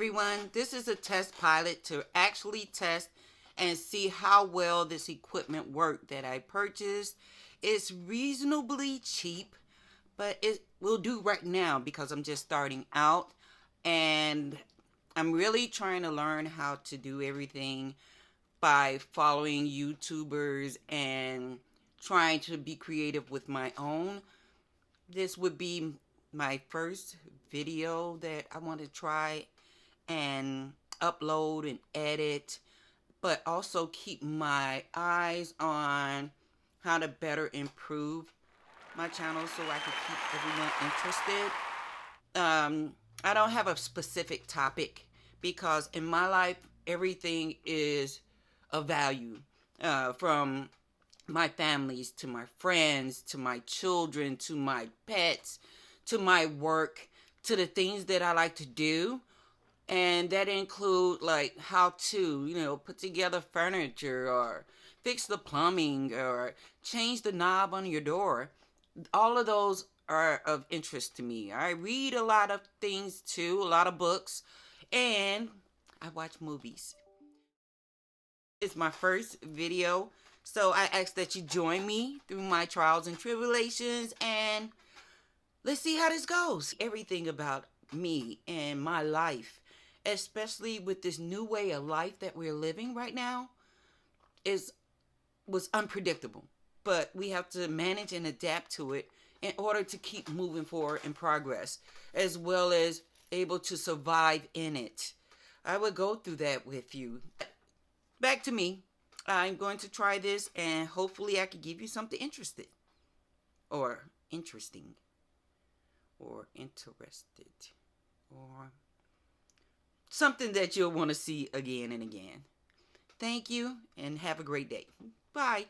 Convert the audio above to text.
everyone. This is a test pilot to actually test and see how well this equipment worked that I purchased. It's reasonably cheap, but it will do right now because I'm just starting out and I'm really trying to learn how to do everything by following YouTubers and trying to be creative with my own. This would be my first video that I want to try and upload and edit, but also keep my eyes on how to better improve my channel so I can keep everyone interested. I don't have a specific topic because in my life, everything is of value, from my families to my friends to my children to my pets to my work to the things that I like to do, and that include like how to put together furniture or fix the plumbing or change the knob on your door. All of those are of interest to me. I read a lot of things too, a lot of books, and I watch movies. It's my first video, so I ask that you join me through my trials and tribulations, and let's see how this goes. Everything about me and my life, especially with this new way of life that we're living right now, is was unpredictable. But we have to manage and adapt to it in order to keep moving forward in progress, as well as able to survive in it. I would go through that with you. Back to me. I'm going to try this and hopefully I can give you something interested or interesting or interested or something that you'll want to see again and again. Thank you and have a great day. Bye.